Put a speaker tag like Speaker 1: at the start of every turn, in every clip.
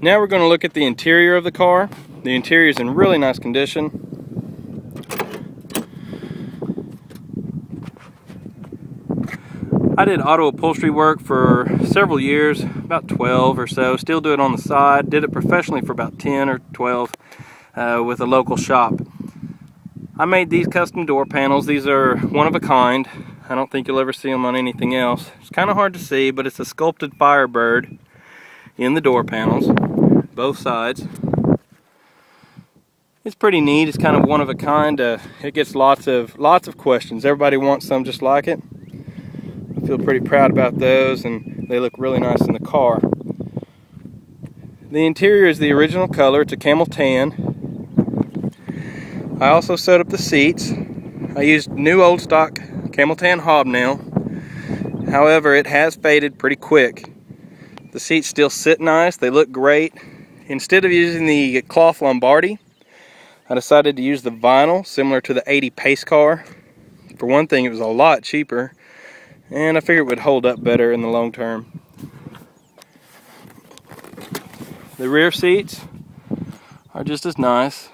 Speaker 1: Now we're going to look at the interior of the car. The interior is in really nice condition. I did auto upholstery work for several years, about 12 or so. Still do it on the side. Did it professionally for about 10 or 12 with a local shop. I made these custom door panels. These are one of a kind. I don't think you'll ever see them on anything else. It's kind of hard to see, but it's a sculpted Firebird in the door panels, both sides. It's pretty neat. It's kind of one of a kind. It gets lots of questions. Everybody wants some just like it. I feel pretty proud about those, and they look really nice in the car. The interior is the original color. It's a camel tan. I also set up the seats. I used new old stock camel tan hobnail. However, it has faded pretty quick. The seats still sit nice. They look great. Instead of using the cloth Lombardi, I decided to use the vinyl, similar to the 80 pace car. For one thing, it was a lot cheaper, and I figured it would hold up better in the long term. The rear seats are just as nice.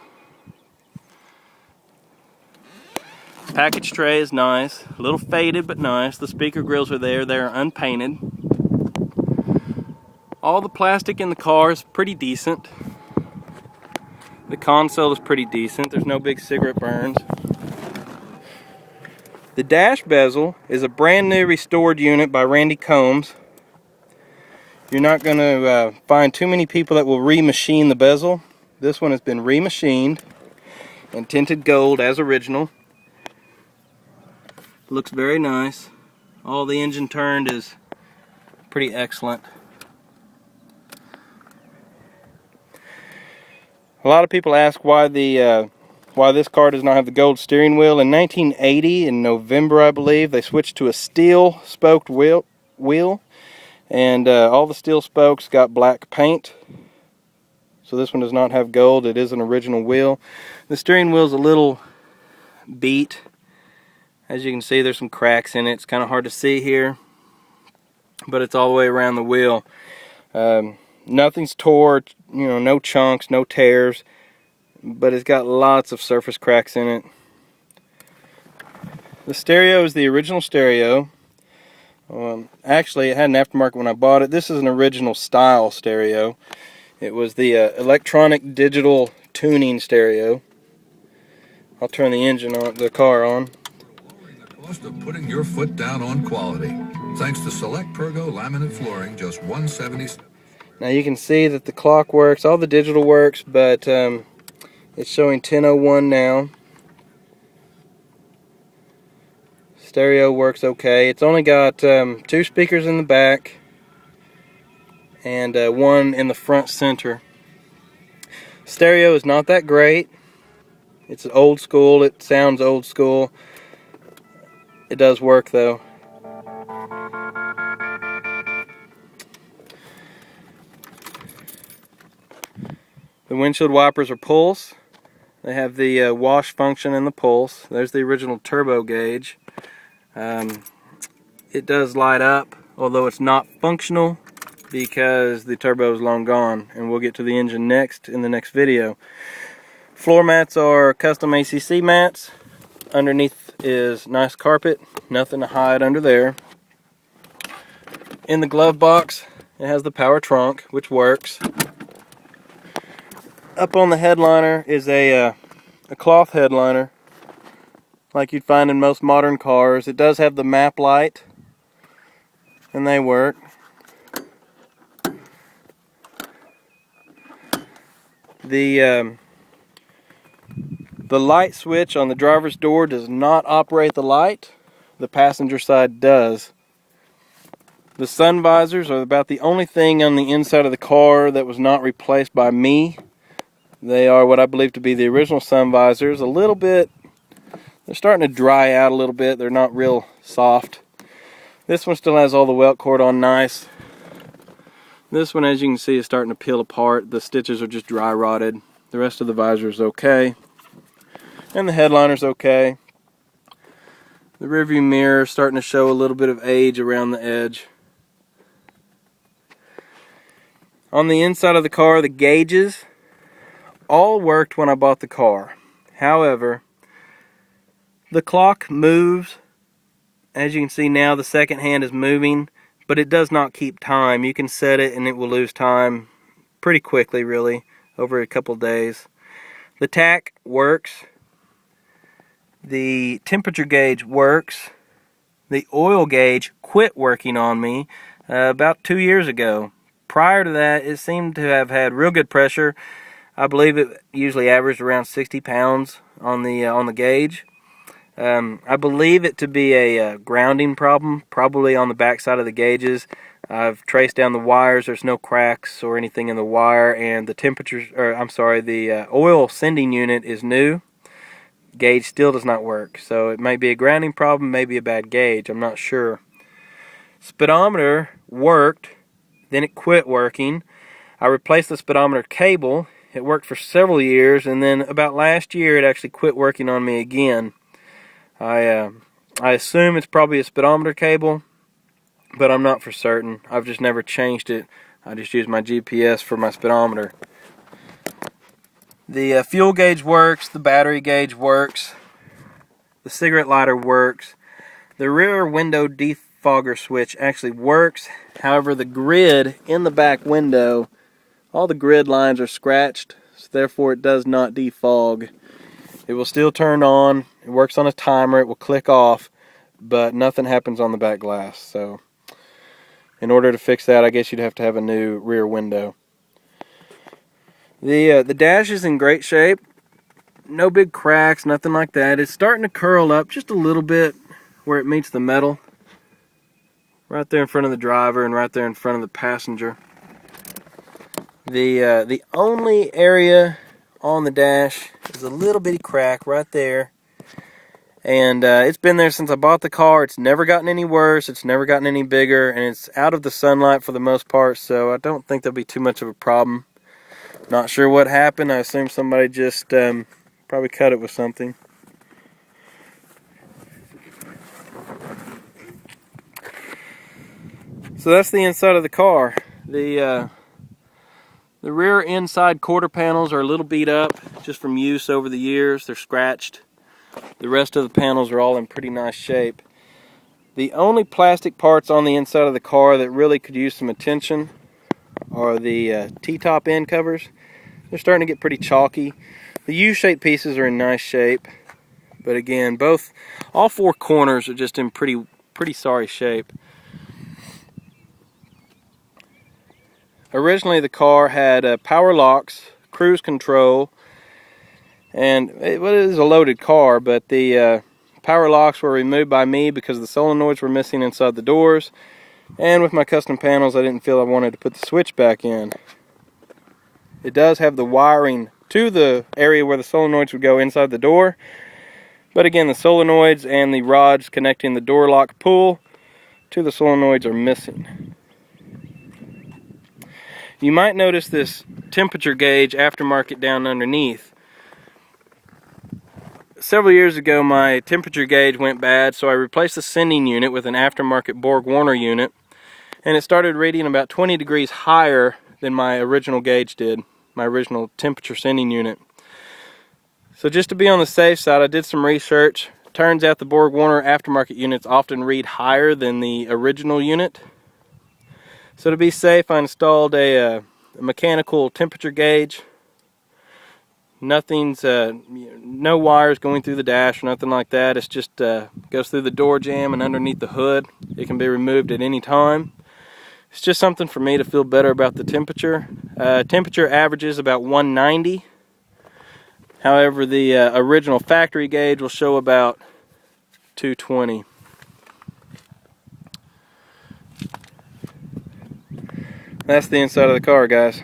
Speaker 1: Package tray is nice, a little faded but nice. The speaker grills are there, they're unpainted. All the plastic in the car is pretty decent. The console is pretty decent, there's no big cigarette burns. The dash bezel is a brand new restored unit by Randy Combs. You're not going to find too many people that will remachine the bezel. This one has been remachined and tinted gold as original. Looks very nice. All the engine turned is pretty excellent. A lot of people ask why this car does not have the gold steering wheel. In 1980, in November I believe, they switched to a steel spoked wheel, and all the steel spokes got black paint. So this one does not have gold. It is an original wheel. The steering wheel is a little beat. As you can see, there's some cracks in it. It's kind of hard to see here, but it's all the way around the wheel. Nothing's tore, no chunks, no tears, but it's got lots of surface cracks in it. The stereo is the original stereo. Actually, it had an aftermarket when I bought it. This is an original style stereo. It was the electronic digital tuning stereo. I'll turn the car on.
Speaker 2: Cost of putting your foot down on quality. Thanks to Select Pergo laminate flooring, just $177.
Speaker 1: Now you can see that the clock works, all the digital works, but it's showing 10:01 now. Stereo works okay. It's only got 2 speakers in the back and 1 in the front center. Stereo is not that great. It's old school. It sounds old school. It does work though. The windshield wipers are pulse. They have the wash function and the pulse. There's the original turbo gauge. It does light up, although it's not functional because the turbo is long gone, and we'll get to the engine next in the next video. Floor mats are custom ACC mats. Underneath is nice carpet, nothing to hide under there. In the glove box, it has the power trunk, which works. Up on the headliner is a cloth headliner, like you'd find in most modern cars. It does have the map light, and they work. The light switch on the driver's door does not operate the light. The passenger side does. The sun visors are about the only thing on the inside of the car that was not replaced by me. They are what I believe to be the original sun visors. A little bit, they're starting to dry out a little bit. They're not real soft. This one still has all the welt cord on nice. This one, as you can see, is starting to peel apart. The stitches are just dry rotted. The rest of the visor is okay. And the headliner's okay. The rearview mirror is starting to show a little bit of age around the edge. On the inside of the car, the gauges all worked when I bought the car. However, the clock moves. As you can see now, the second hand is moving, but it does not keep time. You can set it and it will lose time pretty quickly, really, over a couple days. The tach works. The temperature gauge works. The oil gauge quit working on me about 2 years ago. Prior to that, it seemed to have had real good pressure. I believe it usually averaged around 60 pounds on the gauge. I believe it to be a grounding problem, probably on the back side of the gauges. I've traced down the wires. There's no cracks or anything in the wire, and the oil sending unit is new. Gauge still does not work, so it may be a grounding problem, maybe a bad gauge, I'm not sure. Speedometer worked, then it quit working. I replaced the speedometer cable. It worked for several years, and then about last year it actually quit working on me again. I assume it's probably a speedometer cable, but I'm not for certain. I've just never changed it. I just use my GPS for my speedometer. The fuel gauge works, the battery gauge works, the cigarette lighter works. The rear window defogger switch actually works. However, the grid in the back window, all the grid lines are scratched, so therefore it does not defog. It will still turn on, it works on a timer, it will click off, but nothing happens on the back glass. So in order to fix that, I guess you'd have to have a new rear window. The dash is in great shape. No big cracks, nothing like that. It's starting to curl up just a little bit where it meets the metal. Right there in front of the driver and right there in front of the passenger. The only area on the dash is a little bitty crack right there. And it's been there since I bought the car. It's never gotten any worse. It's never gotten any bigger. And it's out of the sunlight for the most part, so I don't think there'll be too much of a problem. Not sure what happened. I assume somebody just probably cut it with something. So that's the inside of the car. The rear inside quarter panels are a little beat up just from use over the years. They're scratched. The rest of the panels are all in pretty nice shape. The only plastic parts on the inside of the car that really could use some attention are the T-top end covers. They're starting to get pretty chalky. The U-shaped pieces are in nice shape, but again, all four corners are just in pretty sorry shape. Originally, the car had power locks, cruise control, and it is a loaded car, but the power locks were removed by me because the solenoids were missing inside the doors, and with my custom panels, I didn't feel I wanted to put the switch back in. It does have the wiring to the area where the solenoids would go inside the door, but again, the solenoids and the rods connecting the door lock pull to the solenoids are missing. You might notice this temperature gauge aftermarket down underneath. Several years ago, my temperature gauge went bad, so I replaced the sending unit with an aftermarket Borg-Warner unit, and it started reading about 20 degrees higher than my original gauge did, my original temperature sending unit. So just to be on the safe side, I did some research. Turns out the Borg-Warner aftermarket units often read higher than the original unit. So to be safe, I installed a mechanical temperature gauge. Nothing's, no wires going through the dash or nothing like that. It's just goes through the door jamb and underneath the hood. It can be removed at any time. It's just something for me to feel better about the temperature. Temperature averages about 190. However, the original factory gauge will show about 220. That's the inside of the car, guys.